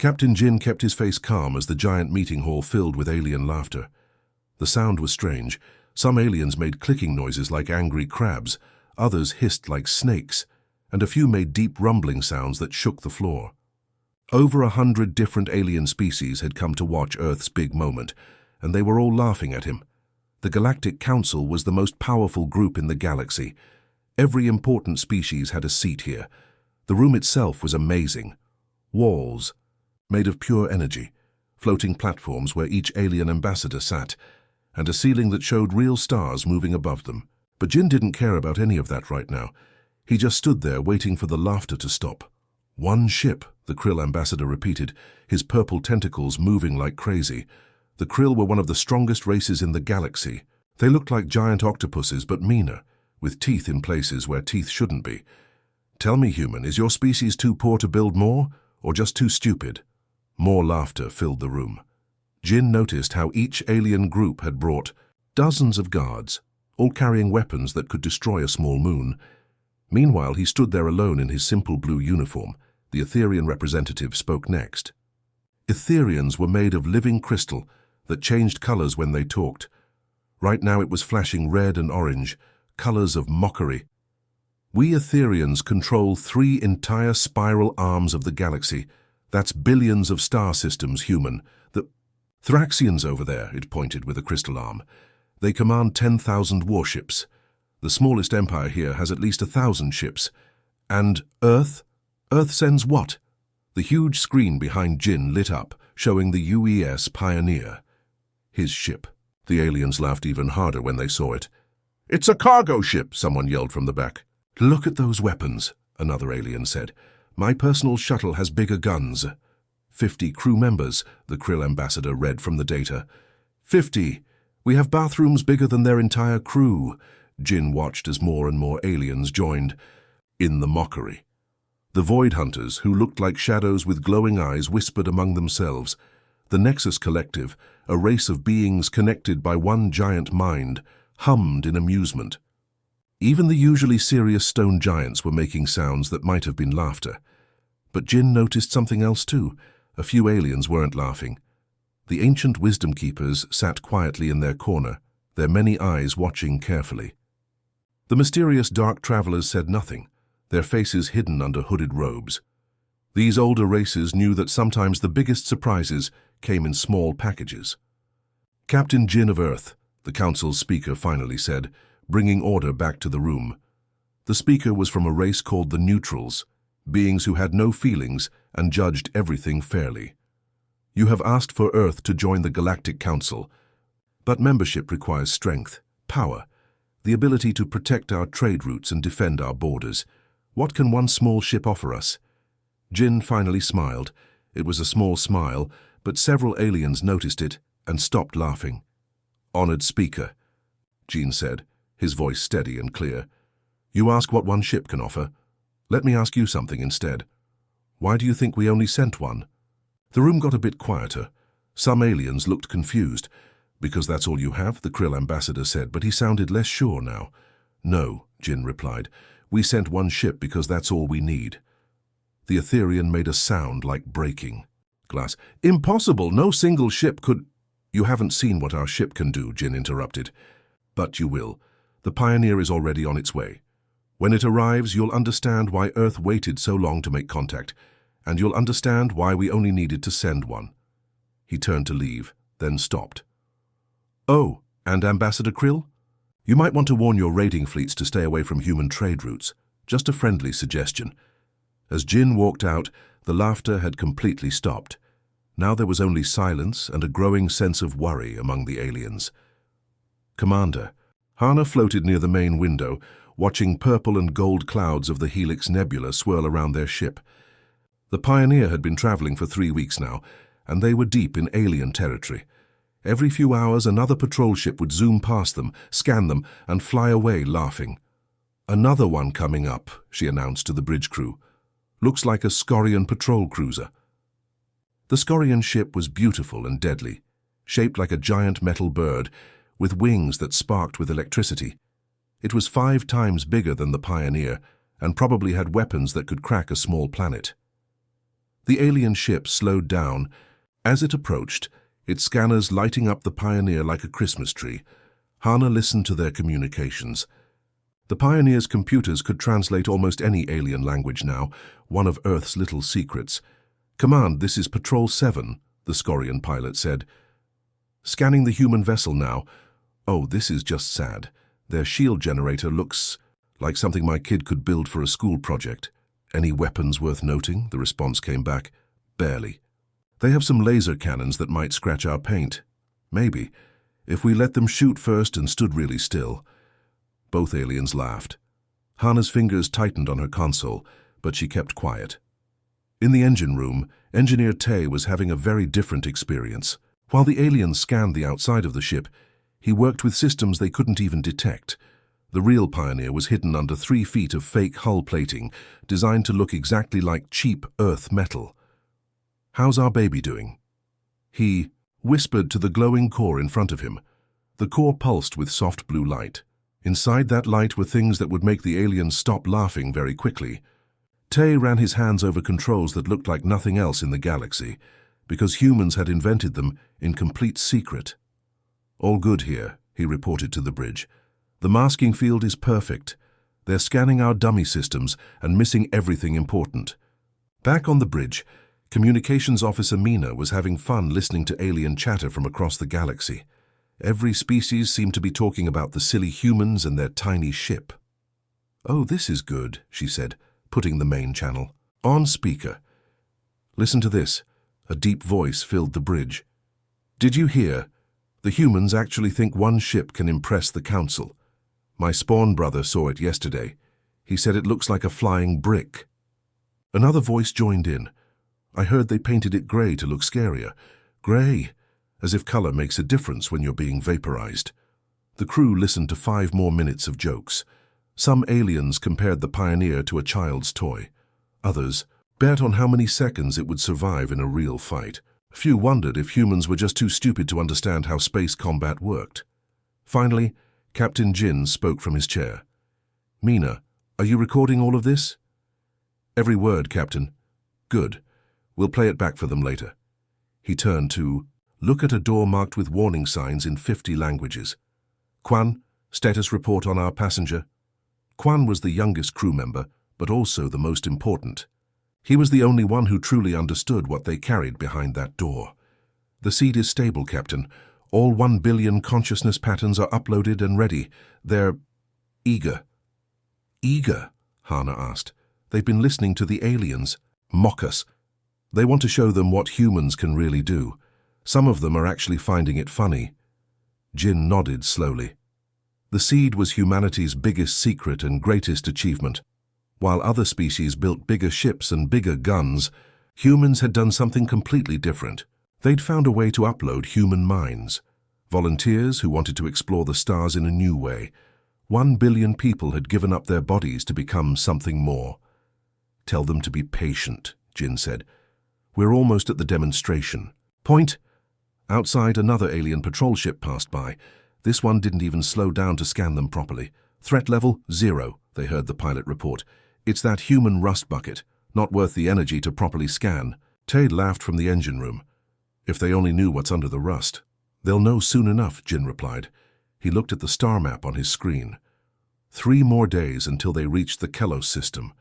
Captain Jin kept his face calm as the giant meeting hall filled with alien laughter. The sound was strange. Some aliens made clicking noises like angry crabs, others hissed like snakes, and a few made deep rumbling sounds that shook the floor. Over 100 different alien species had come to watch Earth's big moment, and they were all laughing at him. The Galactic Council was the most powerful group in the galaxy. Every important species had a seat here. The room itself was amazing. Walls, made of pure energy, floating platforms where each alien ambassador sat, and a ceiling that showed real stars moving above them. But Jin didn't care about any of that right now. He just stood there waiting for the laughter to stop. "One ship," the Krill ambassador repeated, his purple tentacles moving like crazy. The Krill were one of the strongest races in the galaxy. They looked like giant octopuses, but meaner, with teeth in places where teeth shouldn't be. "Tell me, human, is your species too poor to build more, or just too stupid?" More laughter filled the room. Jin noticed how each alien group had brought dozens of guards, all carrying weapons that could destroy a small moon. Meanwhile, he stood there alone in his simple blue uniform. The Etherian representative spoke next. Etherians were made of living crystal that changed colors when they talked. Right now it was flashing red and orange, colors of mockery. "We Etherians control 3 entire spiral arms of the galaxy. That's billions of star systems, human. The Thraxians over there," it pointed with a crystal arm. "They command 10,000 warships. The smallest empire here has at least 1,000 ships. And Earth? Earth sends what?" The huge screen behind Jin lit up, showing the UES Pioneer. His ship. The aliens laughed even harder when they saw it. "It's a cargo ship," someone yelled from the back. "Look at those weapons," another alien said. "My personal shuttle has bigger guns." 50 crew members, the Krill ambassador read from the data. 50. We have bathrooms bigger than their entire crew. Jin watched as more and more aliens joined in the mockery. The Void Hunters, who looked like shadows with glowing eyes, whispered among themselves. The Nexus Collective, a race of beings connected by one giant mind, hummed in amusement. Even the usually serious stone giants were making sounds that might have been laughter. But Jin noticed something else too. A few aliens weren't laughing. The ancient wisdom keepers sat quietly in their corner, their many eyes watching carefully. The mysterious dark travelers said nothing, their faces hidden under hooded robes. These older races knew that sometimes the biggest surprises came in small packages. "Captain Jin of Earth," the council's speaker finally said, bringing order back to the room. The speaker was from a race called the Neutrals, beings who had no feelings and judged everything fairly. "You have asked for Earth to join the Galactic Council, but membership requires strength, power, the ability to protect our trade routes and defend our borders. What can one small ship offer us?" Jin finally smiled. It was a small smile, but several aliens noticed it and stopped laughing. "Honored speaker," Jin said, his voice steady and clear. "You ask what one ship can offer. Let me ask you something instead. Why do you think we only sent one?" The room got a bit quieter. Some aliens looked confused. "Because that's all you have?" the Krill ambassador said, but he sounded less sure now. "No," Jin replied. "We sent one ship because that's all we need." The Etherian made a sound like breaking glass. "Impossible! No single ship could—" "You haven't seen what our ship can do," Jin interrupted. "But you will. The Pioneer is already on its way. When it arrives, you'll understand why Earth waited so long to make contact, and you'll understand why we only needed to send one." He turned to leave, then stopped. "Oh, and Ambassador Krill? You might want to warn your raiding fleets to stay away from human trade routes. Just a friendly suggestion." As Jin walked out, the laughter had completely stopped. Now there was only silence and a growing sense of worry among the aliens. "Commander." Hana floated near the main window, watching purple and gold clouds of the Helix Nebula swirl around their ship. The Pioneer had been traveling for 3 weeks now, and they were deep in alien territory. Every few hours another patrol ship would zoom past them, scan them, and fly away laughing. "Another one coming up," she announced to the bridge crew. "Looks like a Scorian patrol cruiser." The Scorian ship was beautiful and deadly, shaped like a giant metal bird, with wings that sparked with electricity. It was 5 times bigger than the Pioneer, and probably had weapons that could crack a small planet. The alien ship slowed down. As it approached, its scanners lighting up the Pioneer like a Christmas tree, Hana listened to their communications. The Pioneer's computers could translate almost any alien language now, one of Earth's little secrets. "Command, this is Patrol 7, the Scorian pilot said. "Scanning the human vessel now. Oh, this is just sad. Their shield generator looks like something my kid could build for a school project." "Any weapons worth noting?" the response came back. "Barely. They have some laser cannons that might scratch our paint. Maybe, if we let them shoot first and stood really still." Both aliens laughed. Hana's fingers tightened on her console, but she kept quiet. In the engine room, Engineer Tay was having a very different experience. While the aliens scanned the outside of the ship, he worked with systems they couldn't even detect. The real Pioneer was hidden under 3 feet of fake hull plating, designed to look exactly like cheap Earth metal. "How's our baby doing?" He whispered to the glowing core in front of him. The core pulsed with soft blue light. Inside that light were things that would make the aliens stop laughing very quickly. Tay ran his hands over controls that looked like nothing else in the galaxy, because humans had invented them in complete secret. "All good here," he reported to the bridge. "The masking field is perfect. They're scanning our dummy systems and missing everything important." Back on the bridge, Communications Officer Mina was having fun listening to alien chatter from across the galaxy. Every species seemed to be talking about the silly humans and their tiny ship. "Oh, this is good," she said, putting the main channel on speaker. "Listen to this." A deep voice filled the bridge. "Did you hear? The humans actually think one ship can impress the Council. My spawn brother saw it yesterday. He said it looks like a flying brick." Another voice joined in. "I heard they painted it grey to look scarier. Grey, as if color makes a difference when you're being vaporized." The crew listened to 5 more minutes of jokes. Some aliens compared the Pioneer to a child's toy. Others bet on how many seconds it would survive in a real fight. A few wondered if humans were just too stupid to understand how space combat worked. Finally, Captain Jin spoke from his chair. "Mina, are you recording all of this?" "Every word, Captain." "Good. We'll play it back for them later." He turned to look at a door marked with warning signs in 50 languages. "Quan, status report on our passenger." Quan was the youngest crew member, but also the most important. He was the only one who truly understood what they carried behind that door. "The seed is stable, Captain. All 1 billion consciousness patterns are uploaded and ready. They're eager." "Eager?" Hana asked. "They've been listening to the aliens. Mock us. They want to show them what humans can really do. Some of them are actually finding it funny." Jin nodded slowly. The seed was humanity's biggest secret and greatest achievement. While other species built bigger ships and bigger guns, humans had done something completely different. They'd found a way to upload human minds. Volunteers who wanted to explore the stars in a new way. 1 billion people had given up their bodies to become something more. "Tell them to be patient," Jin said. "We're almost at the demonstration point." Outside, another alien patrol ship passed by. This one didn't even slow down to scan them properly. "Threat level 0, they heard the pilot report. "It's that human rust bucket, not worth the energy to properly scan." Tay laughed from the engine room. "If they only knew what's under the rust." "They'll know soon enough," Jin replied. He looked at the star map on his screen. 3 more days until they reached the Kelos system.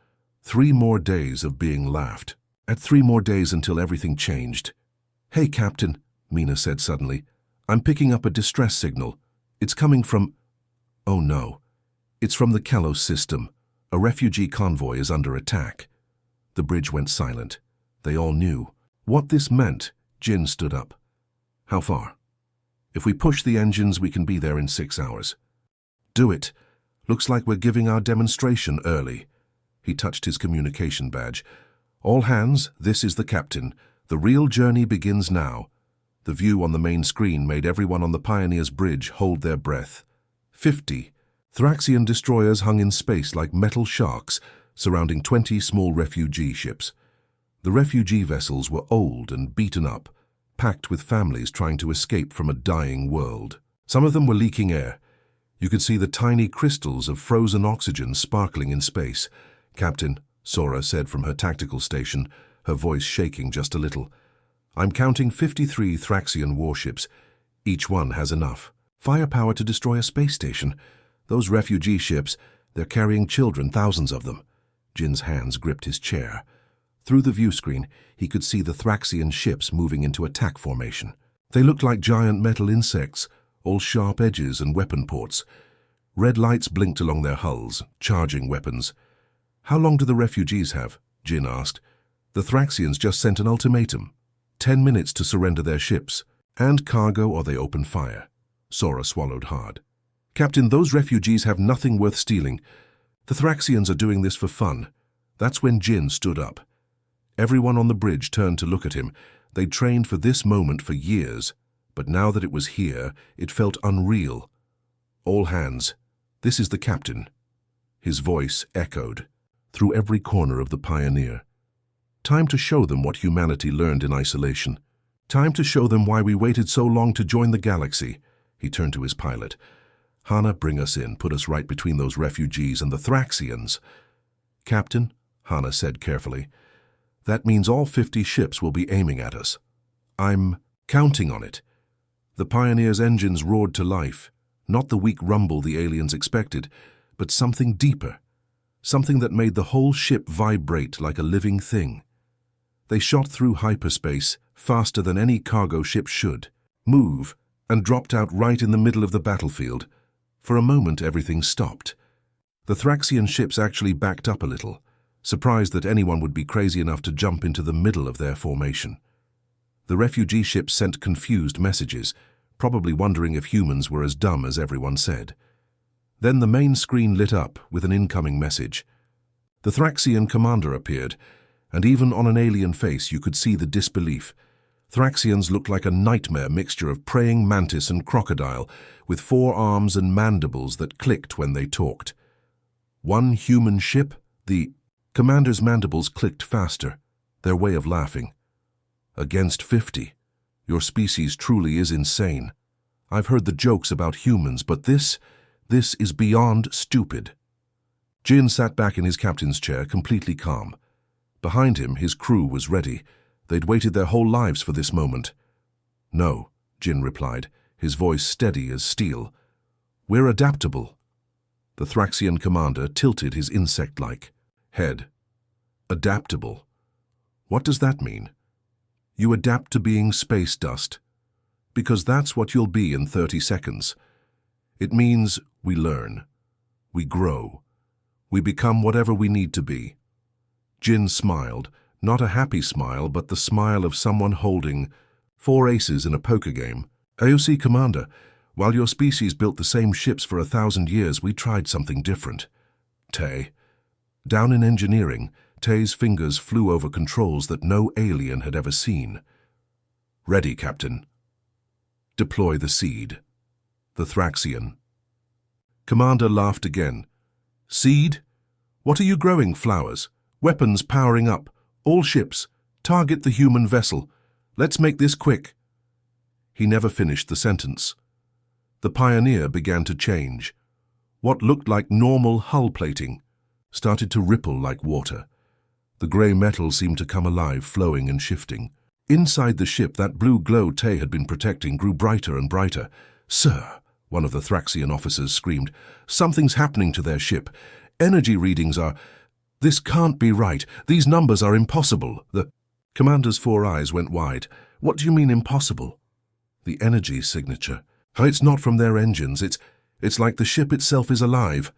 3 more days of being laughed at. 3 more days until everything changed. "Hey, Captain," Mina said suddenly. "I'm picking up a distress signal. It's coming from..." "Oh no. It's from the Kelos system. A refugee convoy is under attack." The bridge went silent. They all knew what this meant. Jin stood up. "How far?" "If we push the engines, we can be there in 6 hours." "Do it. Looks like we're giving our demonstration early." He touched his communication badge. "All hands, this is the captain. The real journey begins now." The view on the main screen made everyone on the Pioneer's bridge hold their breath. 50 Thraxian destroyers hung in space like metal sharks, surrounding 20 small refugee ships. The refugee vessels were old and beaten up, packed with families trying to escape from a dying world. Some of them were leaking air. You could see the tiny crystals of frozen oxygen sparkling in space. "Captain," Sora said from her tactical station, her voice shaking just a little. "I'm counting 53 Thraxian warships. Each one has enough firepower to destroy a space station. Those refugee ships, they're carrying children, thousands of them." Jin's hands gripped his chair. Through the view screen, he could see the Thraxian ships moving into attack formation. They looked like giant metal insects, all sharp edges and weapon ports. Red lights blinked along their hulls, charging weapons. "How long do the refugees have?" Jin asked. "The Thraxians just sent an ultimatum. 10 minutes to surrender their ships, and cargo or they open fire." Sora swallowed hard. "Captain, those refugees have nothing worth stealing. The Thraxians are doing this for fun." That's when Jin stood up. Everyone on the bridge turned to look at him. They'd trained for this moment for years, but now that it was here, it felt unreal. "All hands, this is the captain." His voice echoed through every corner of the Pioneer. "Time to show them what humanity learned in isolation. Time to show them why we waited so long to join the galaxy." He turned to his pilot. "Hana, bring us in, put us right between those refugees and the Thraxians." "Captain," Hana said carefully, "that means all 50 ships will be aiming at us. I'm counting on it." The Pioneer's engines roared to life, not the weak rumble the aliens expected, but something deeper, something that made the whole ship vibrate like a living thing. They shot through hyperspace faster than any cargo ship should, move, and dropped out right in the middle of the battlefield. For a moment, everything stopped. The Thraxian ships actually backed up a little, surprised that anyone would be crazy enough to jump into the middle of their formation. The refugee ships sent confused messages, probably wondering if humans were as dumb as everyone said. Then the main screen lit up with an incoming message. The Thraxian commander appeared, and even on an alien face you could see the disbelief. Thraxians looked like a nightmare mixture of praying mantis and crocodile, with 4 arms and mandibles that clicked when they talked. "One human ship?" The commander's mandibles clicked faster, their way of laughing. "Against 50. Your species truly is insane. I've heard the jokes about humans, but this is beyond stupid." Jin sat back in his captain's chair, completely calm. Behind him, his crew was ready. They'd waited their whole lives for this moment. "No," Jin replied, his voice steady as steel. "We're adaptable." The Thraxian commander tilted his insect-like head. "Adaptable? What does that mean?" "You adapt to being space dust, because that's what you'll be in 30 seconds. It means we learn, we grow, we become whatever we need to be." Jin smiled, not a happy smile, but the smile of someone holding 4 aces in a poker game. "AOC Commander, while your species built the same ships for 1,000 years, we tried something different." Tay. Down in engineering, Tay's fingers flew over controls that no alien had ever seen. "Ready, Captain." "Deploy the seed." The Thraxian commander laughed again. "Seed? What are you growing, flowers? Weapons powering up. All ships, target the human vessel. Let's make this quick." He never finished the sentence. The Pioneer began to change. What looked like normal hull plating started to ripple like water. The grey metal seemed to come alive, flowing and shifting. Inside the ship, that blue glow Tay had been protecting grew brighter and brighter. "Sir," one of the Thraxian officers screamed, "something's happening to their ship. Energy readings are... This can't be right. These numbers are impossible." The commander's 4 eyes went wide. "What do you mean impossible?" "The energy signature. It's not from their engines. It's like the ship itself is alive."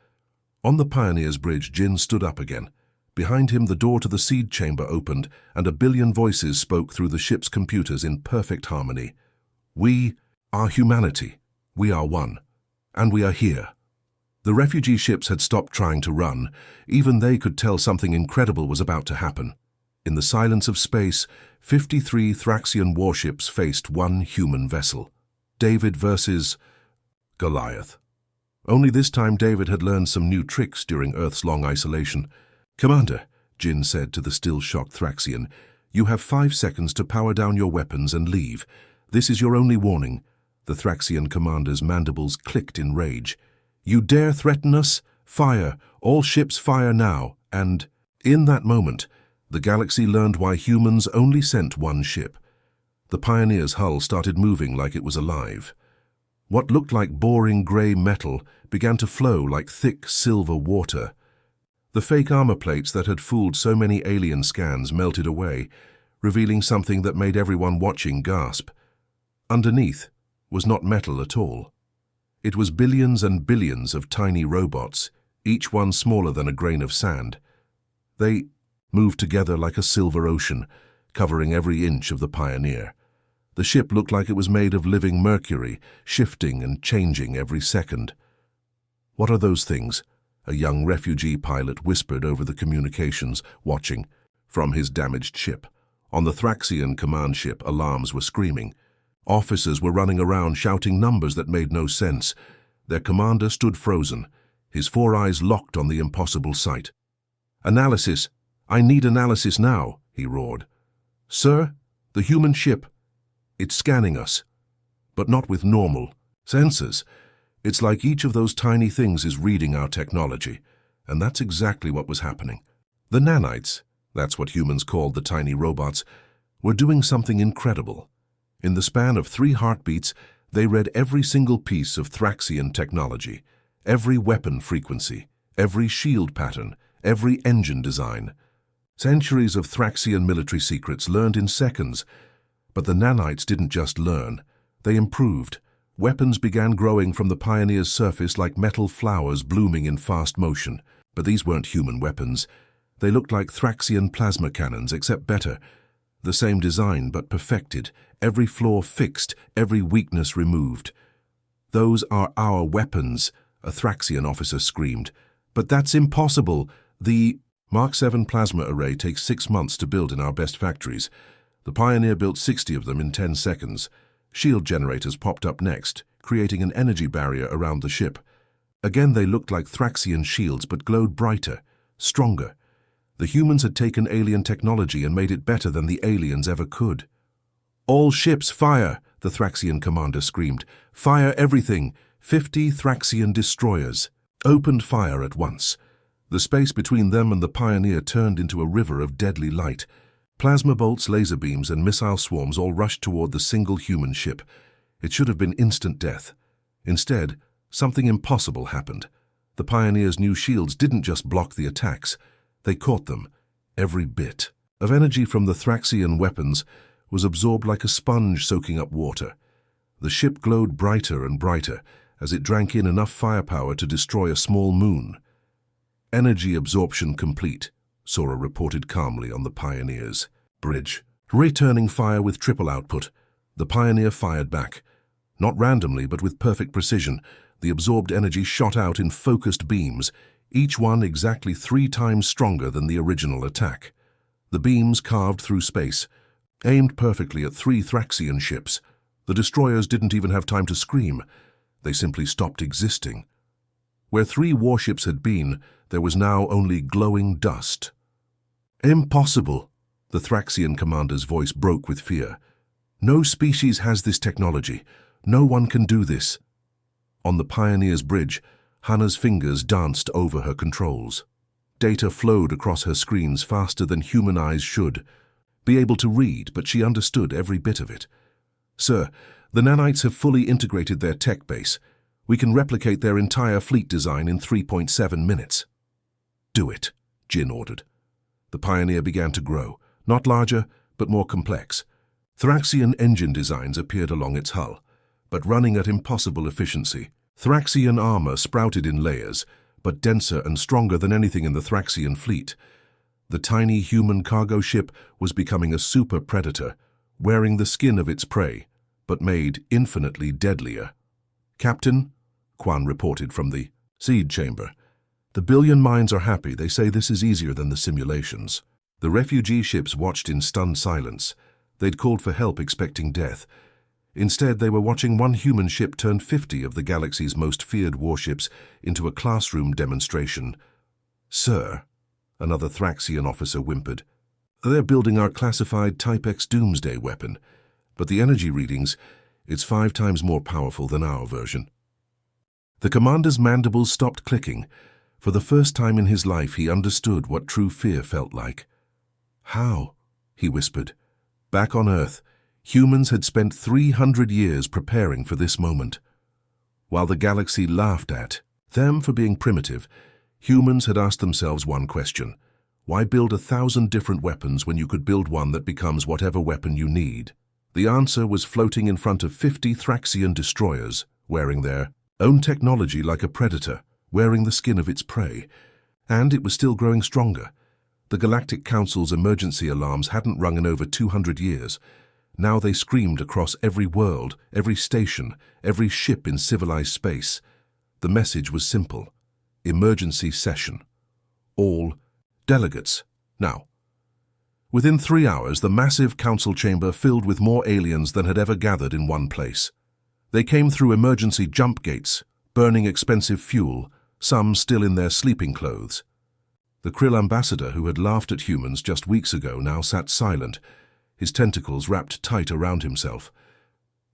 On the Pioneer's bridge, Jin stood up again. Behind him, the door to the seed chamber opened, and a billion voices spoke through the ship's computers in perfect harmony. "We are humanity. We are one. And we are here." The refugee ships had stopped trying to run. Even they could tell something incredible was about to happen. In the silence of space, 53 Thraxian warships faced one human vessel. David versus Goliath. Only this time David had learned some new tricks during Earth's long isolation. "Commander," Jin said to the still-shocked Thraxian, "you have 5 seconds to power down your weapons and leave. This is your only warning." The Thraxian commander's mandibles clicked in rage. "You dare threaten us? Fire! All ships fire now!" And in that moment, The galaxy learned why humans only sent one ship. The Pioneer's hull started moving like it was alive. What looked like boring grey metal began to flow like thick silver water. The fake armor plates that had fooled so many alien scans melted away, revealing something that made everyone watching gasp. Underneath was not metal at all. It was billions and billions of tiny robots, each one smaller than a grain of sand. They moved together like a silver ocean, covering every inch of the Pioneer. The ship looked like it was made of living mercury, shifting and changing every second. "What are those things?" a young refugee pilot whispered over the communications, watching from his damaged ship. On the Thraxian command ship, alarms were screaming. Officers were running around shouting numbers that made no sense. Their commander stood frozen, his four eyes locked on the impossible sight. "Analysis! I need analysis now," he roared. "Sir, the human ship, it's scanning us, but not with normal sensors. It's like each of those tiny things is reading our technology." And that's exactly what was happening. The nanites, that's what humans called the tiny robots, were doing something incredible. In the span of 3 heartbeats, they read every single piece of Thraxian technology, every weapon frequency, every shield pattern, every engine design. Centuries of Thraxian military secrets learned in seconds. But the nanites didn't just learn, they improved. Weapons began growing from the Pioneer's surface like metal flowers blooming in fast motion. But these weren't human weapons. They looked like Thraxian plasma cannons, except better. The same design, but perfected, every flaw fixed, every weakness removed. "Those are our weapons," a Thraxian officer screamed. "But that's impossible. The Mark 7 plasma array takes 6 months to build in our best factories. The Pioneer built 60 of them in 10 seconds. Shield generators popped up next, creating an energy barrier around the ship. Again they looked like Thraxian shields, but glowed brighter, stronger. The humans had taken alien technology and made it better than the aliens ever could. "All ships fire!" the Thraxian commander screamed. "Fire everything! 50 Thraxian destroyers!" Opened fire at once. The space between them and the Pioneer turned into a river of deadly light. Plasma bolts, laser beams, and missile swarms all rushed toward the single human ship. It should have been instant death. Instead, something impossible happened. The Pioneer's new shields didn't just block the attacks. They caught them. Every bit of energy from the Thraxian weapons was absorbed like a sponge soaking up water. The ship glowed brighter and brighter as it drank in enough firepower to destroy a small moon. "Energy absorption complete," Sora reported calmly on the Pioneer's bridge. Returning fire with triple output, the Pioneer fired back. Not randomly, but with perfect precision, the absorbed energy shot out in focused beams, each one exactly 3 times stronger than the original attack. The beams carved through space, aimed perfectly at 3 Thraxian ships. The destroyers didn't even have time to scream. They simply stopped existing. Where 3 warships had been, there was now only glowing dust. "Impossible!" the Thraxian commander's voice broke with fear. "No species has this technology. No one can do this." On the Pioneer's bridge, Hannah's fingers danced over her controls. Data flowed across her screens faster than human eyes should. Be able to read, but she understood every bit of it. "Sir, the nanites have fully integrated their tech base. We can replicate their entire fleet design in 3.7 minutes. "Do it," Jin ordered. The Pioneer began to grow, not larger, but more complex. Thraxian engine designs appeared along its hull, but running at impossible efficiency. Thraxian armor sprouted in layers, but denser and stronger than anything in the Thraxian fleet. The tiny human cargo ship was becoming a super predator, wearing the skin of its prey, but made infinitely deadlier. "Captain," Quan reported from the seed chamber, "the billion minds are happy. They say this is easier than the simulations." The refugee ships watched in stunned silence. They'd called for help expecting death. Instead, they were watching one human ship turn 50 of the galaxy's most feared warships into a classroom demonstration. "Sir," another Thraxian officer whimpered, "they're building our classified Type X doomsday weapon, but the energy readings, it's 5 times more powerful than our version." The commander's mandibles stopped clicking. For the first time in his life, he understood what true fear felt like. How? He whispered. Back on Earth, humans had spent 300 years preparing for this moment. While the galaxy laughed at them for being primitive, humans had asked themselves one question. Why build 1,000 different weapons when you could build one that becomes whatever weapon you need? The answer was floating in front of 50 Thraxian destroyers, wearing their own technology like a predator, wearing the skin of its prey. And it was still growing stronger. The Galactic Council's emergency alarms hadn't rung in over 200 years. Now they screamed across every world, every station, every ship in civilized space. The message was simple. Emergency session. All delegates, now. Within 3 hours, the massive council chamber filled with more aliens than had ever gathered in one place. They came through emergency jump gates, burning expensive fuel, some still in their sleeping clothes. The Krill ambassador, who had laughed at humans just weeks ago, now sat silent, his tentacles wrapped tight around himself.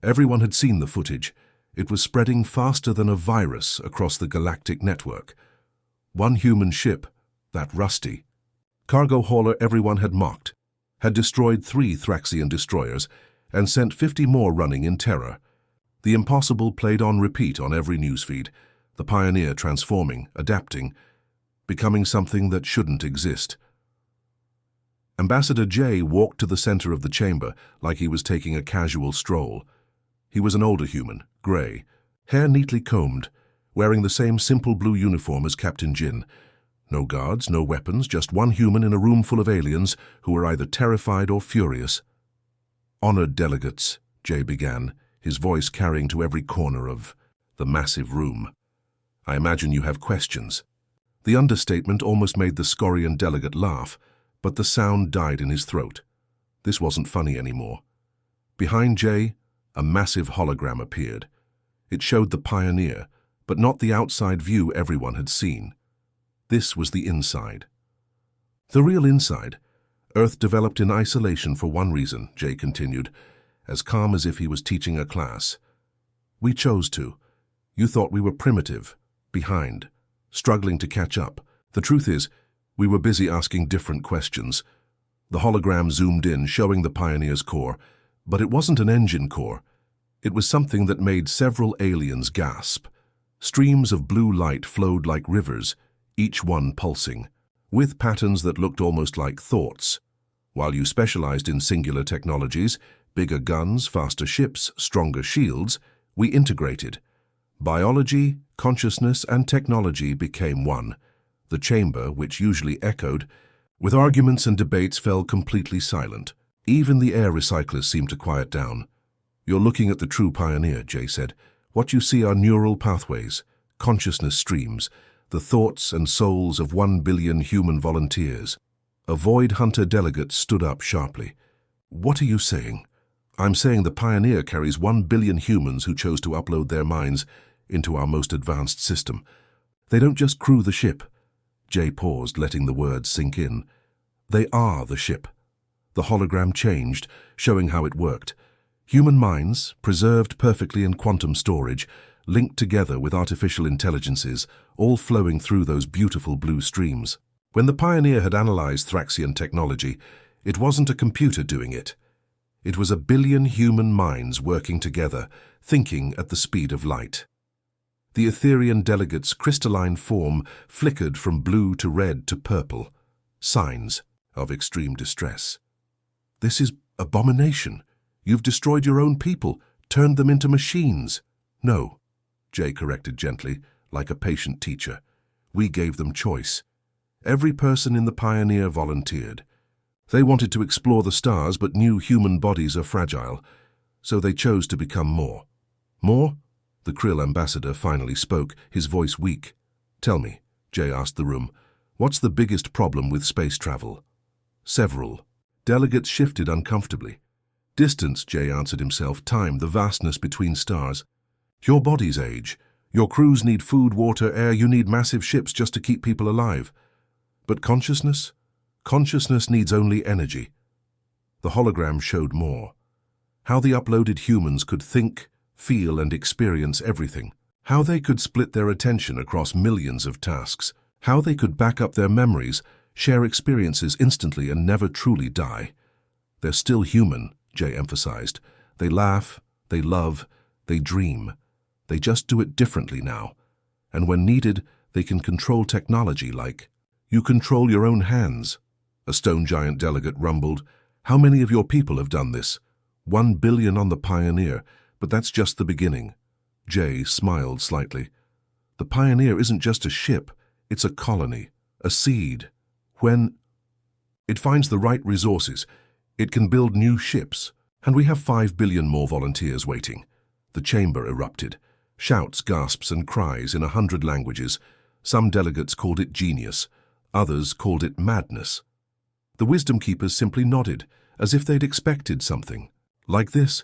Everyone had seen the footage. It was spreading faster than a virus across the galactic network. One human ship, that rusty cargo hauler everyone had mocked, had destroyed 3 Thraxian destroyers and sent 50 more running in terror. The impossible played on repeat on every newsfeed, the Pioneer transforming, adapting, becoming something that shouldn't exist. Ambassador J walked to the center of the chamber like he was taking a casual stroll. He was an older human, gray, hair neatly combed, wearing the same simple blue uniform as Captain Jin. No guards, no weapons, just one human in a room full of aliens who were either terrified or furious. "Honored delegates," Jay began, his voice carrying to every corner of the massive room. "I imagine you have questions." The understatement almost made the Scorian delegate laugh, but the sound died in his throat. This wasn't funny anymore. Behind Jay, a massive hologram appeared. It showed the Pioneer, but not the outside view everyone had seen. This was the inside. The real inside. Earth developed in isolation for one reason, Jay continued, as calm as if he was teaching a class. We chose to. You thought we were primitive, behind, struggling to catch up. The truth is, we were busy asking different questions. The hologram zoomed in, showing the Pioneer's core, but it wasn't an engine core. It was something that made several aliens gasp. Streams of blue light flowed like rivers, each one pulsing, with patterns that looked almost like thoughts. While you specialized in singular technologies, bigger guns, faster ships, stronger shields, we integrated. Biology, consciousness, and technology became one. The chamber, which usually echoed, with arguments and debates, fell completely silent. Even the air recyclers seemed to quiet down. "You're looking at the true Pioneer," Jay said. "What you see are neural pathways, consciousness streams, the thoughts and souls of 1 billion human volunteers." A Void Hunter delegate stood up sharply. "What are you saying?" "I'm saying the Pioneer carries 1 billion humans who chose to upload their minds into our most advanced system. They don't just crew the ship." Jay paused, letting the words sink in. "They are the ship." The hologram changed, showing how it worked. Human minds, preserved perfectly in quantum storage, linked together with artificial intelligences, all flowing through those beautiful blue streams. When the Pioneer had analyzed Thraxian technology, it wasn't a computer doing it. It was 1 billion human minds working together, thinking at the speed of light. The Etherian delegate's crystalline form flickered from blue to red to purple, signs of extreme distress. "This is abomination. You've destroyed your own people, turned them into machines." "No," Jay corrected gently, like a patient teacher. "We gave them choice. Every person in the Pioneer volunteered. They wanted to explore the stars but knew human bodies are fragile, so they chose to become more." "More?" The Krill ambassador finally spoke, his voice weak. "Tell me," Jay asked the room, "what's the biggest problem with space travel?" "Several." Delegates shifted uncomfortably. "Distance," Jay answered himself, "time, the vastness between stars. Your bodies age. Your crews need food, water, air. You need massive ships just to keep people alive. But consciousness? Consciousness needs only energy." The hologram showed more. How the uploaded humans could think, feel, and experience everything. How they could split their attention across millions of tasks. How they could back up their memories, share experiences instantly and never truly die. They're still human, Jay emphasized. They laugh, they love, they dream. They just do it differently now. And when needed, they can control technology like, "You control your own hands," a stone giant delegate rumbled. "How many of your people have done this?" 1 billion on the Pioneer, but that's just the beginning. Jay smiled slightly. The Pioneer isn't just a ship, it's a colony, a seed. When it finds the right resources, it can build new ships, and we have 5 billion more volunteers waiting. The chamber erupted. Shouts, gasps, and cries in 100 languages. Some delegates called it genius, others called it madness. The Wisdom Keepers simply nodded, as if they'd expected something. Like this.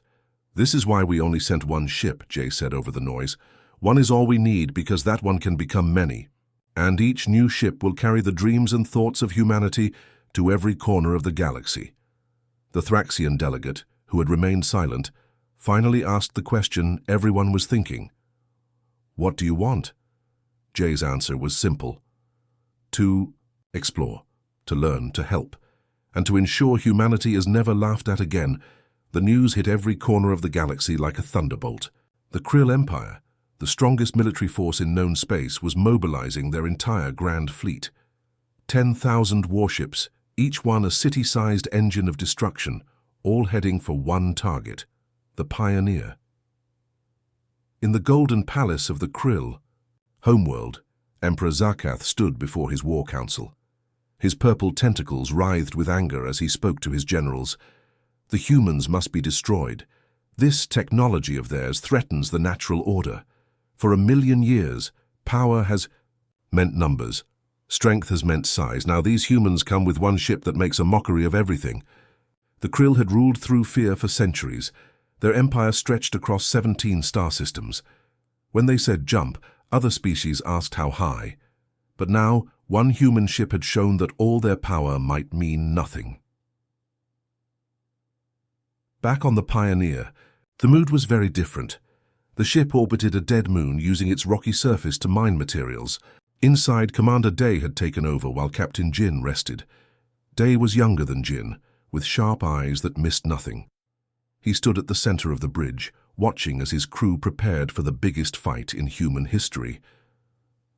"This is why we only sent one ship," Jay said over the noise. "One is all we need because that one can become many. And each new ship will carry the dreams and thoughts of humanity to every corner of the galaxy." The Thraxian delegate, who had remained silent, finally asked the question everyone was thinking. "What do you want?" Jay's answer was simple. To explore, to learn, to help, and to ensure humanity is never laughed at again. The news hit every corner of the galaxy like a thunderbolt. The Krill Empire, the strongest military force in known space, was mobilizing their entire grand fleet. 10,000 warships, each one a city-sized engine of destruction, all heading for one target, the Pioneer. In the golden palace of the Krill, homeworld, Emperor Zakath stood before his war council. His purple tentacles writhed with anger as he spoke to his generals. "The humans must be destroyed. This technology of theirs threatens the natural order. For 1,000,000 years, power has meant numbers. Strength has meant size. Now these humans come with one ship that makes a mockery of everything." The Krill had ruled through fear for centuries. Their empire stretched across 17 star systems. When they said jump, other species asked how high. But now, one human ship had shown that all their power might mean nothing. Back on the Pioneer, the mood was very different. The ship orbited a dead moon using its rocky surface to mine materials. Inside, Commander Day had taken over while Captain Jin rested. Day was younger than Jin, with sharp eyes that missed nothing. He stood at the center of the bridge, watching as his crew prepared for the biggest fight in human history.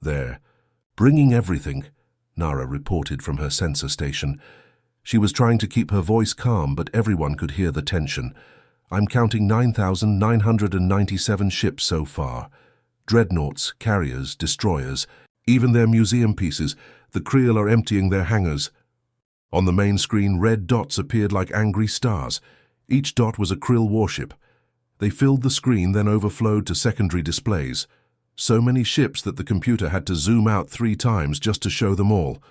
"There, bringing everything," Nara reported from her sensor station. She was trying to keep her voice calm, but everyone could hear the tension. "I'm counting 9,997 ships so far. Dreadnoughts, carriers, destroyers, even their museum pieces. The Krill are emptying their hangars." On the main screen, red dots appeared like angry stars. Each dot was a Krill warship. They filled the screen, then overflowed to secondary displays. So many ships that the computer had to zoom out 3 times just to show them all.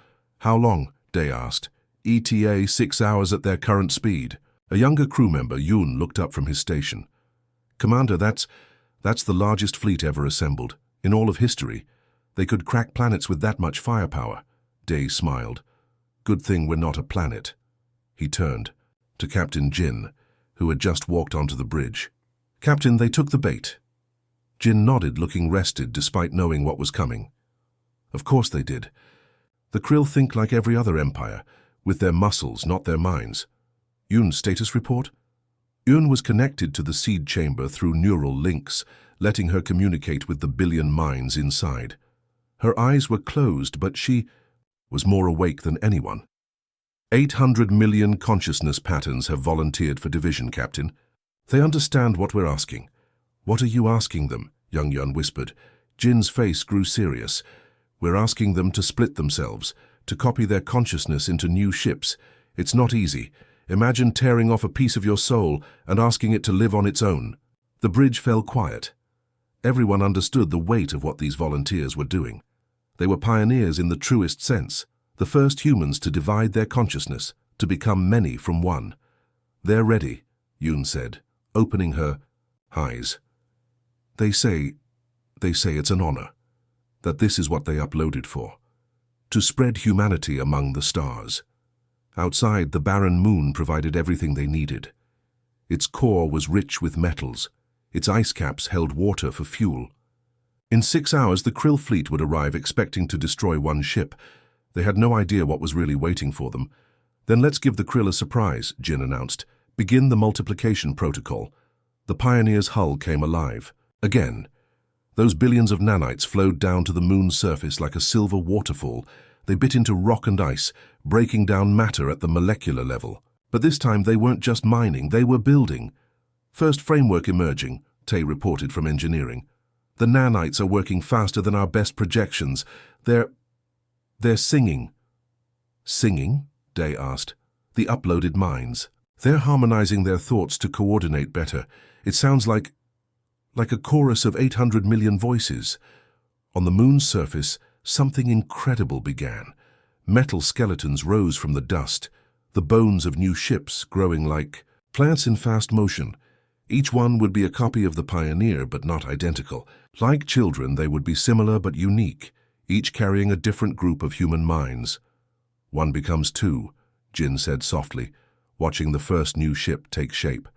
"How long?" Day asked. "ETA 6 hours at their current speed." A younger crew member, Yoon, looked up from his station. "Commander, that's the largest fleet ever assembled, in all of history. They could crack planets with that much firepower." Day smiled. "Good thing we're not a planet." He turned to Captain Jin, who had just walked onto the bridge. "Captain, they took the bait." Jin nodded, looking rested despite knowing what was coming. "Of course they did. The Krill think like every other empire, with their muscles, not their minds." "Yoon's status report?" Yoon was connected to the seed chamber through neural links, letting her communicate with the billion minds inside. Her eyes were closed, but she was more awake than anyone. 800 million consciousness patterns have volunteered for division, Captain. They understand what we're asking." "What are you asking them?" Young Yun whispered. Jin's face grew serious. "We're asking them to split themselves, to copy their consciousness into new ships. It's not easy. Imagine tearing off a piece of your soul and asking it to live on its own." The bridge fell quiet. Everyone understood the weight of what these volunteers were doing. They were pioneers in the truest sense, the first humans to divide their consciousness, to become many from one. "They're ready," Yoon said, opening her eyes. They say it's an honor, that this is what they uploaded for. To spread humanity among the stars." Outside, the barren moon provided everything they needed. Its core was rich with metals. Its ice caps held water for fuel. In 6 hours, the Krill fleet would arrive, expecting to destroy one ship. They had no idea what was really waiting for them. "Then let's give the Krill a surprise," Jin announced. "Begin the multiplication protocol." The Pioneer's hull came alive. Again. Those billions of nanites flowed down to the moon's surface like a silver waterfall. They bit into rock and ice, breaking down matter at the molecular level. But this time they weren't just mining, they were building. "First framework emerging," Tay reported from engineering. "The nanites are working faster than our best projections. They're singing." "Singing?" Day asked. "The uploaded minds. They're harmonizing their thoughts to coordinate better. It sounds like a chorus of 800 million voices." On the moon's surface, something incredible began. Metal skeletons rose from the dust, the bones of new ships growing like plants in fast motion. Each one would be a copy of the Pioneer, but not identical. Like children, they would be similar but unique, each carrying a different group of human minds. "One becomes two," Jin said softly, watching the first new ship take shape.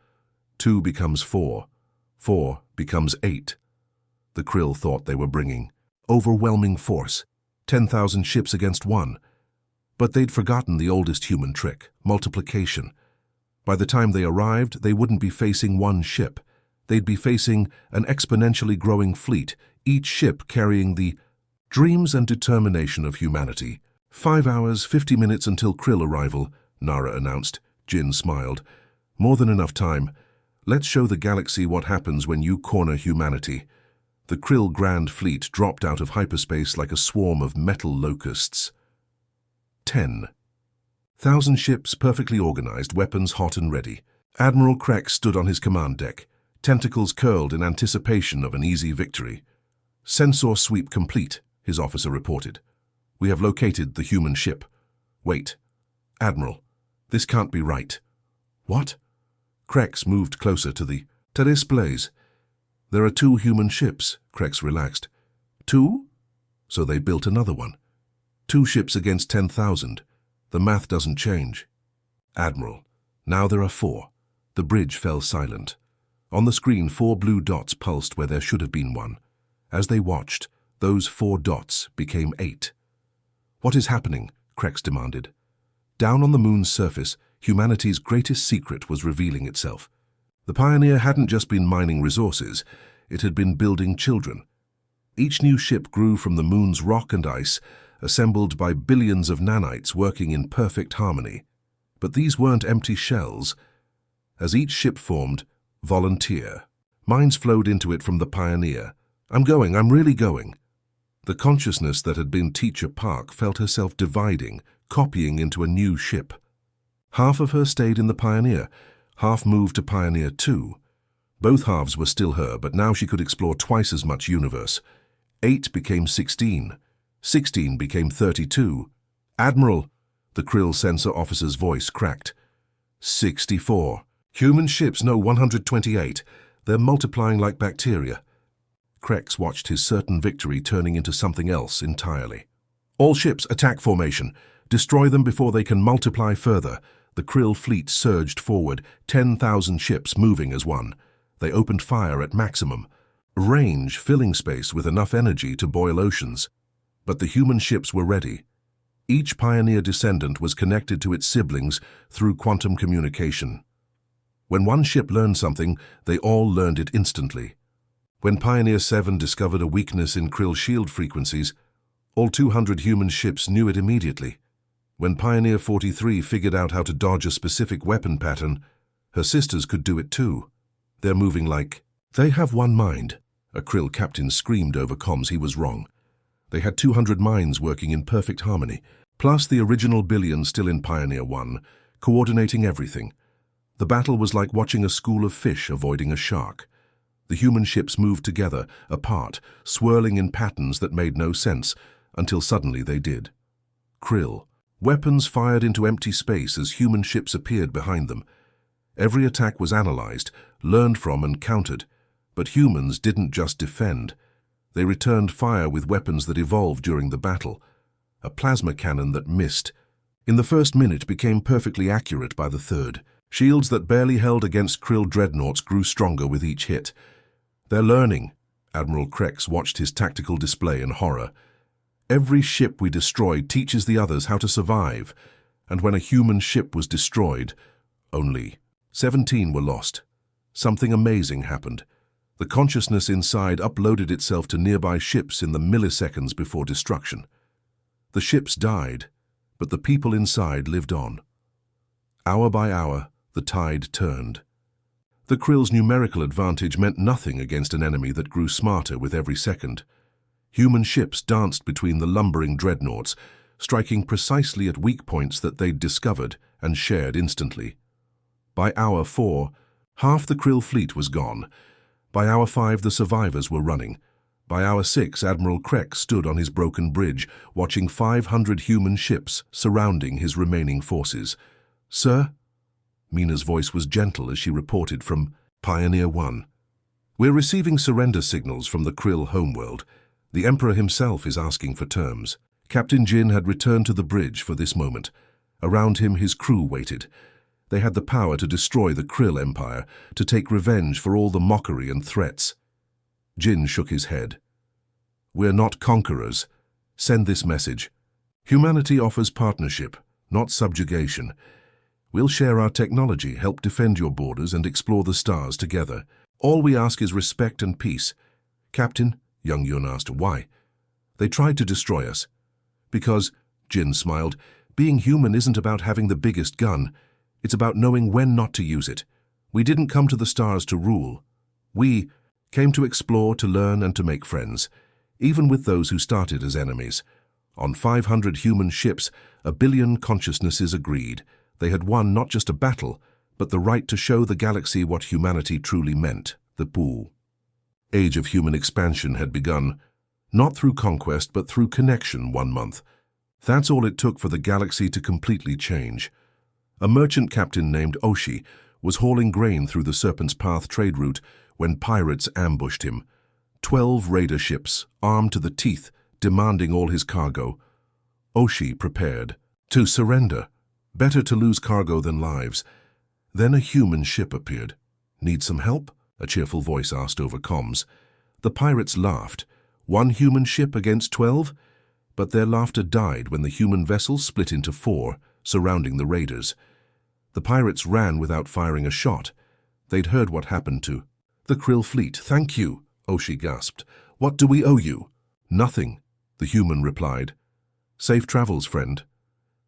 "Two becomes four. Four becomes 8. The Krill thought they were bringing overwhelming force, 10,000 ships against one. But they'd forgotten the oldest human trick, multiplication. By the time they arrived, they wouldn't be facing one ship. They'd be facing an exponentially growing fleet, each ship carrying the dreams and determination of humanity. 5 hours, 50 minutes until Krill arrival," Nara announced. Jin smiled. "More than enough time. Let's show the galaxy what happens when you corner humanity." The Krill Grand Fleet dropped out of hyperspace like a swarm of metal locusts. 10,000 ships perfectly organized, weapons hot and ready. Admiral Krex stood on his command deck, tentacles curled in anticipation of an easy victory. "Sensor sweep complete," his officer reported. "We have located the human ship." "Wait. Admiral, this can't be right." "What?" Krex moved closer to the displays. "There are 2 human ships," Krex relaxed. "2? So they built another one. 2 ships against 10,000. The math doesn't change." "Admiral, now there are 4. The bridge fell silent. On the screen, 4 blue dots pulsed where there should have been 1. As they watched, those 4 dots became 8. "What is happening?" Krex demanded. Down on the moon's surface, humanity's greatest secret was revealing itself. The Pioneer hadn't just been mining resources, it had been building children. Each new ship grew from the moon's rock and ice, assembled by billions of nanites working in perfect harmony. But these weren't empty shells. As each ship formed, volunteer. Minds flowed into it from the Pioneer. I'm really going." The consciousness that had been Teacher Park felt herself dividing, copying into a new ship. Half of her stayed in the Pioneer, half moved to Pioneer 2. Both halves were still her, but now she could explore twice as much universe. 8 became 16. 16 became 32. "Admiral," the Krill sensor officer's voice cracked. 64. "Human ships know 128. They're multiplying like bacteria." Krex watched his certain victory turning into something else entirely. "All ships, attack formation. Destroy them before they can multiply further." The Krill fleet surged forward, 10,000 ships moving as one. They opened fire at maximum range, filling space with enough energy to boil oceans. But the human ships were ready. Each Pioneer descendant was connected to its siblings through quantum communication. When one ship learned something, they all learned it instantly. When Pioneer 7 discovered a weakness in Krill shield frequencies, all 200 human ships knew it immediately. When Pioneer 43 figured out how to dodge a specific weapon pattern, her sisters could do it too. They're moving like they have one mind. A Krill captain screamed over comms he was wrong. They had 200 minds working in perfect harmony, plus the original billion still in Pioneer 1, coordinating everything. The battle was like watching a school of fish avoiding a shark. The human ships moved together, apart, swirling in patterns that made no sense, until suddenly they did. Krill. Weapons fired into empty space as human ships appeared behind them. Every attack was analyzed, learned from and countered. But humans didn't just defend. They returned fire with weapons that evolved during the battle. A plasma cannon that missed. In the first minute became perfectly accurate by the third. Shields that barely held against Krill dreadnoughts grew stronger with each hit. "They're learning." Admiral Krex watched his tactical display in horror. Every ship we destroy teaches the others how to survive, and when a human ship was destroyed, only 17 were lost. Something amazing happened. The consciousness inside uploaded itself to nearby ships in the milliseconds before destruction. The ships died, but the people inside lived on. Hour by hour, the tide turned. The Krill's numerical advantage meant nothing against an enemy that grew smarter with every second. Human ships danced between the lumbering dreadnoughts, striking precisely at weak points that they'd discovered and shared instantly. By hour 4, half the Krill fleet was gone. By hour 5, the survivors were running. By hour 6, Admiral Krek stood on his broken bridge, watching 500 human ships surrounding his remaining forces. "Sir?" Mina's voice was gentle as she reported from Pioneer 1. "We're receiving surrender signals from the Krill homeworld. The Emperor himself is asking for terms." Captain Jin had returned to the bridge for this moment. Around him, his crew waited. They had the power to destroy the Krill Empire, to take revenge for all the mockery and threats. Jin shook his head. "We're not conquerors. Send this message. Humanity offers partnership, not subjugation. We'll share our technology, help defend your borders, and explore the stars together. All we ask is respect and peace." "Captain," young Yun asked, "why?" "They tried to destroy us." "Because," Jin smiled, "being human isn't about having the biggest gun. It's about knowing when not to use it. We didn't come to the stars to rule. We came to explore, to learn, and to make friends, even with those who started as enemies. On 500 human ships, 1 billion consciousnesses agreed. They had won not just a battle, but the right to show the galaxy what humanity truly meant, the pool. Age of human expansion had begun, not through conquest, but through connection 1 month. That's all it took for the galaxy to completely change. A merchant captain named Oshi was hauling grain through the Serpent's Path trade route when pirates ambushed him. 12 raider ships, armed to the teeth, demanding all his cargo. Oshi prepared to surrender. Better to lose cargo than lives. Then a human ship appeared. "Need some help?" a cheerful voice asked over comms. The pirates laughed. 1 human ship against 12? But their laughter died when the human vessel split into 4, surrounding the raiders. The pirates ran without firing a shot. They'd heard what happened to the Krill fleet. "Thank you," Oshi gasped. "What do we owe you?" "Nothing," the human replied. "Safe travels, friend."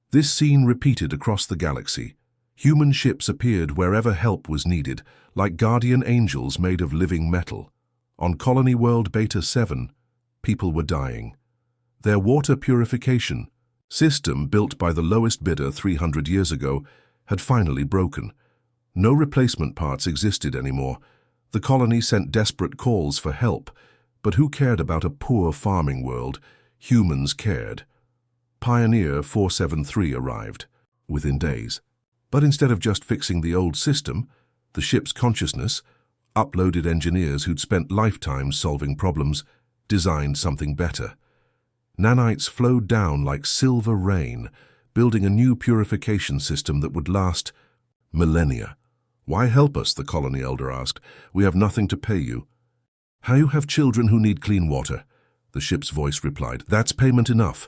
This scene repeated across the galaxy. Human ships appeared wherever help was needed, like guardian angels made of living metal. On Colony World Beta 7, people were dying. Their water purification system, built by the lowest bidder 300 years ago, had finally broken. No replacement parts existed anymore. The colony sent desperate calls for help, but who cared about a poor farming world? Humans cared. Pioneer 473 arrived, within days. But instead of just fixing the old system, the ship's consciousness, uploaded engineers who'd spent lifetimes solving problems, designed something better. Nanites flowed down like silver rain, building a new purification system that would last millennia. "Why help us?" the colony elder asked. "We have nothing to pay you." "How you have children who need clean water?" the ship's voice replied. "That's payment enough."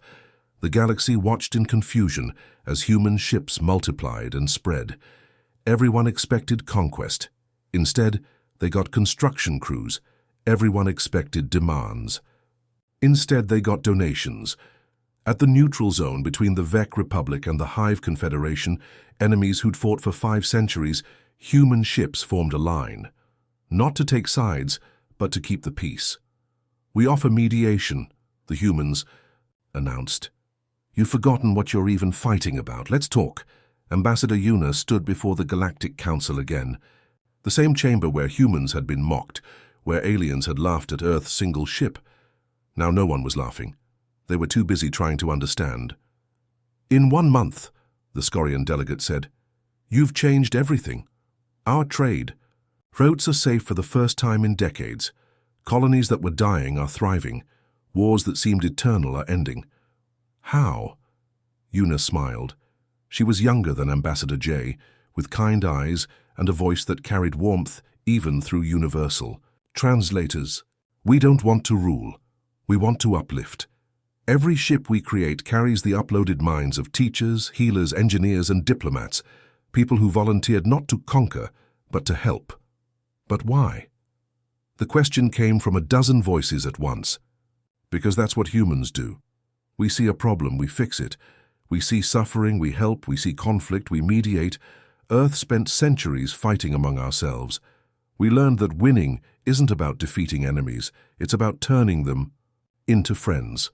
The galaxy watched in confusion as human ships multiplied and spread. Everyone expected conquest. Instead, they got construction crews. Everyone expected demands. Instead, they got donations. At the neutral zone between the Vec Republic and the Hive Confederation, enemies who'd fought for 5 centuries, human ships formed a line. Not to take sides, but to keep the peace. "We offer mediation," the humans announced. "You've forgotten what you're even fighting about. Let's talk." Ambassador Yuna stood before the Galactic Council again. The same chamber where humans had been mocked, where aliens had laughed at Earth's single ship. Now no one was laughing. They were too busy trying to understand. "In 1 month," the Scorian delegate said, "you've changed everything. Our trade. Roads are safe for the first time in decades. Colonies that were dying are thriving. Wars that seemed eternal are ending. How?" Yuna smiled. She was younger than Ambassador J, with kind eyes and a voice that carried warmth even through Universal. "Translators, we don't want to rule. We want to uplift. Every ship we create carries the uploaded minds of teachers, healers, engineers, and diplomats, people who volunteered not to conquer, but to help. But why? The question came from a dozen voices at once. Because that's what humans do. We see a problem, we fix it. We see suffering, we help. We see conflict, we mediate. Earth spent centuries fighting among ourselves. We learned that winning isn't about defeating enemies, it's about turning them into friends.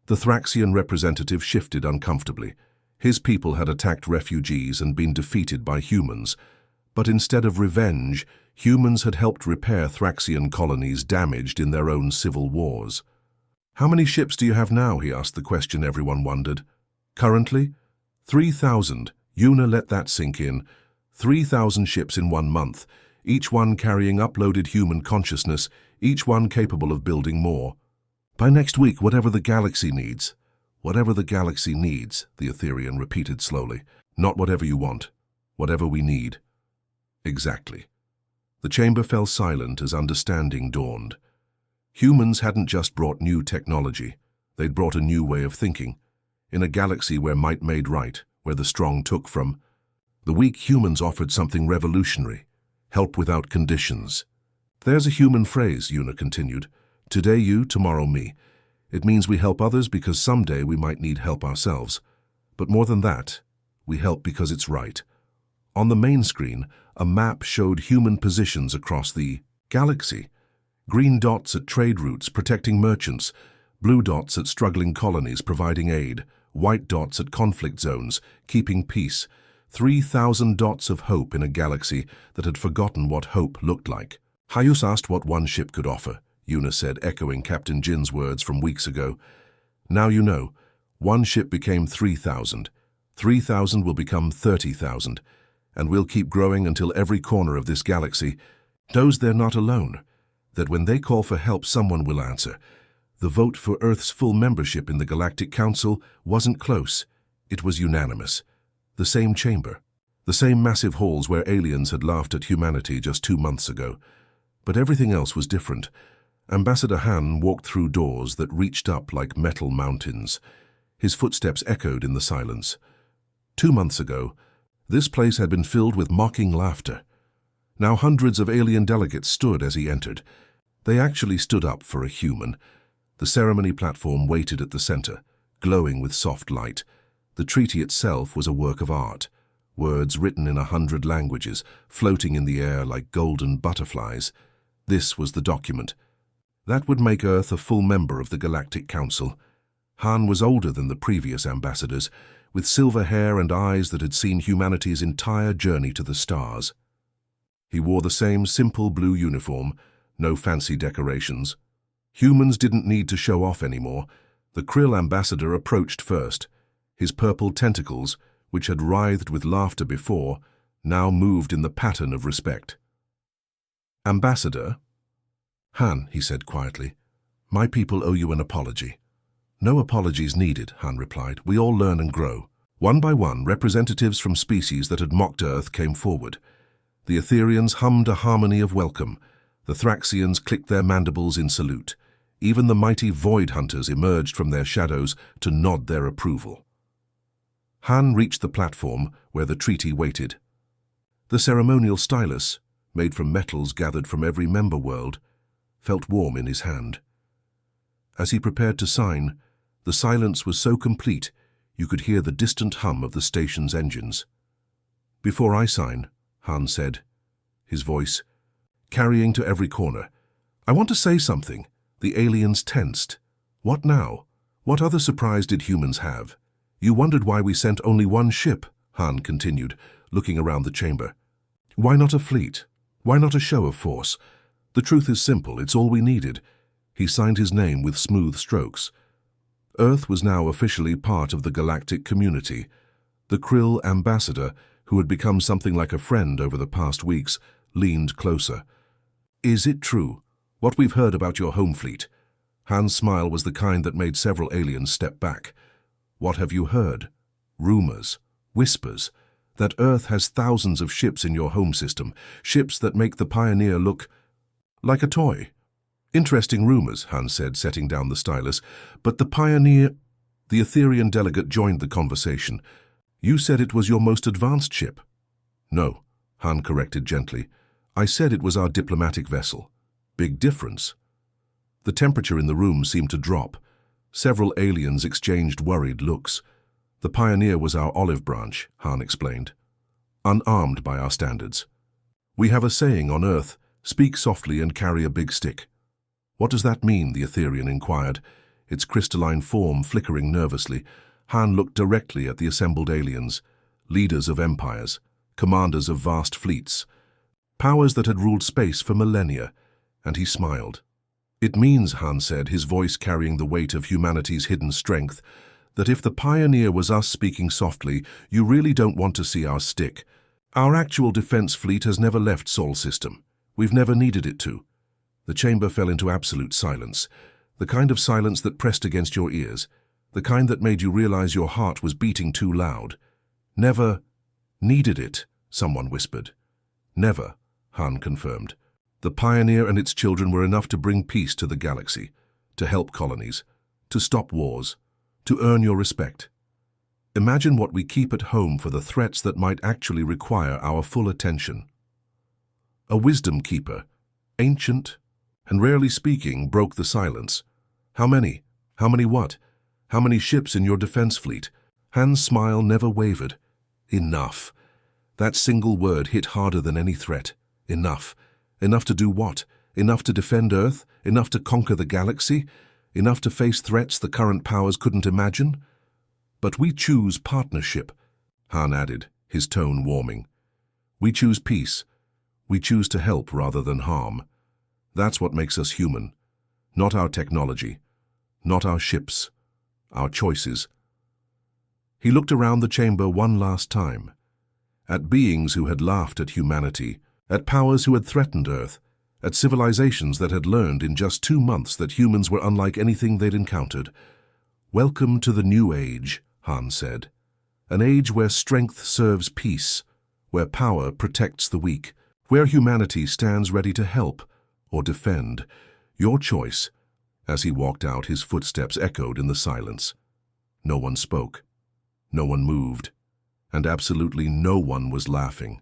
The Thraxian representative shifted uncomfortably. His people had attacked refugees and been defeated by humans. But instead of revenge, humans had helped repair Thraxian colonies damaged in their own civil wars. How many ships do you have now? He asked the question everyone wondered. Currently? 3,000. Yuna, let that sink in. 3,000 ships in 1 month, each one carrying uploaded human consciousness, each one capable of building more. By next week, whatever the galaxy needs. Whatever the galaxy needs, the Etherian repeated slowly. Not whatever you want. Whatever we need. Exactly. The chamber fell silent as understanding dawned. Humans hadn't just brought new technology. They'd brought a new way of thinking. In a galaxy where might made right, where the strong took from, the weak humans offered something revolutionary. Help without conditions. There's a human phrase, Yuna continued. Today you, tomorrow me. It means we help others because someday we might need help ourselves. But more than that, we help because it's right. On the main screen, a map showed human positions across the galaxy. Green dots at trade routes protecting merchants, blue dots at struggling colonies providing aid, white dots at conflict zones keeping peace. 3,000 dots of hope in a galaxy that had forgotten what hope looked like. Hyus asked what one ship could offer, Yuna said, echoing Captain Jin's words from weeks ago. Now you know. One ship became 3,000. 3,000 will become 30,000. And we'll keep growing until every corner of this galaxy knows they're not alone. That when they call for help, someone will answer. The vote for Earth's full membership in the Galactic Council wasn't close. It was unanimous. The same chamber. The same massive halls where aliens had laughed at humanity just 2 months ago. But everything else was different. Ambassador Han walked through doors that reached up like metal mountains. His footsteps echoed in the silence. 2 months ago, this place had been filled with mocking laughter. Now hundreds of alien delegates stood as he entered. They actually stood up for a human. The ceremony platform waited at the center, glowing with soft light. The treaty itself was a work of art. Words written in 100 languages, floating in the air like golden butterflies. This was the document. That would make Earth a full member of the Galactic Council. Han was older than the previous ambassadors, with silver hair and eyes that had seen humanity's entire journey to the stars. He wore the same simple blue uniform, no fancy decorations. Humans didn't need to show off anymore. The Krill ambassador approached first. His purple tentacles, which had writhed with laughter before, now moved in the pattern of respect. Ambassador? Han, he said quietly, my people owe you an apology. No apologies needed, Han replied. We all learn and grow. One by one, representatives from species that had mocked Earth came forward. The Etherians hummed a harmony of welcome. The Thraxians clicked their mandibles in salute. Even the mighty Void Hunters emerged from their shadows to nod their approval. Han reached the platform where the treaty waited. The ceremonial stylus, made from metals gathered from every member world, felt warm in his hand. As he prepared to sign, the silence was so complete you could hear the distant hum of the station's engines. Before I sign, Han said, his voice carrying to every corner, I want to say something. The aliens tensed. What now? What other surprise did humans have? You wondered why we sent only one ship, Han continued, looking around the chamber. Why not a fleet? Why not a show of force? The truth is simple, it's all we needed. He signed his name with smooth strokes. Earth was now officially part of the galactic community. The Krill ambassador, who had become something like a friend over the past weeks, leaned closer. Is it true? What we've heard about your home fleet? Han's smile was the kind that made several aliens step back. What have you heard? Rumors, whispers, that Earth has thousands of ships in your home system, ships that make the Pioneer look like a toy. Interesting rumors, Han said, setting down the stylus. But the Pioneer... The Etherian delegate joined the conversation. You said it was your most advanced ship. No, Han corrected gently. I said it was our diplomatic vessel. Big difference. The temperature in the room seemed to drop. Several aliens exchanged worried looks. The Pioneer was our olive branch, Han explained. Unarmed by our standards. We have a saying on Earth, speak softly and carry a big stick. What does that mean? The Etherian inquired, its crystalline form flickering nervously. Han looked directly at the assembled aliens, leaders of empires, commanders of vast fleets, powers that had ruled space for millennia, and he smiled. It means, Han said, his voice carrying the weight of humanity's hidden strength, that if the Pioneer was us speaking softly, you really don't want to see our stick. Our actual defense fleet has never left Sol System. We've never needed it to. The chamber fell into absolute silence, the kind of silence that pressed against your ears, the kind that made you realize your heart was beating too loud. Never needed it, someone whispered. Never, Han confirmed. The Pioneer and its children were enough to bring peace to the galaxy, to help colonies, to stop wars, to earn your respect. Imagine what we keep at home for the threats that might actually require our full attention. A wisdom keeper, ancient, and rarely speaking, broke the silence. How many? How many what? How many ships in your defense fleet? Han's smile never wavered. Enough. That single word hit harder than any threat. Enough. Enough to do what? Enough to defend Earth? Enough to conquer the galaxy? Enough to face threats the current powers couldn't imagine? But we choose partnership, Han added, his tone warming. We choose peace. We choose to help rather than harm. That's what makes us human. Not our technology. Not our ships. Our choices. He looked around the chamber one last time. At beings who had laughed at humanity, at powers who had threatened Earth, at civilizations that had learned in just 2 months that humans were unlike anything they'd encountered. Welcome to the new age, Han said. An age where strength serves peace, where power protects the weak, where humanity stands ready to help or defend. Your choice. As he walked out, his footsteps echoed in the silence. No one spoke. No one moved. And absolutely no one was laughing.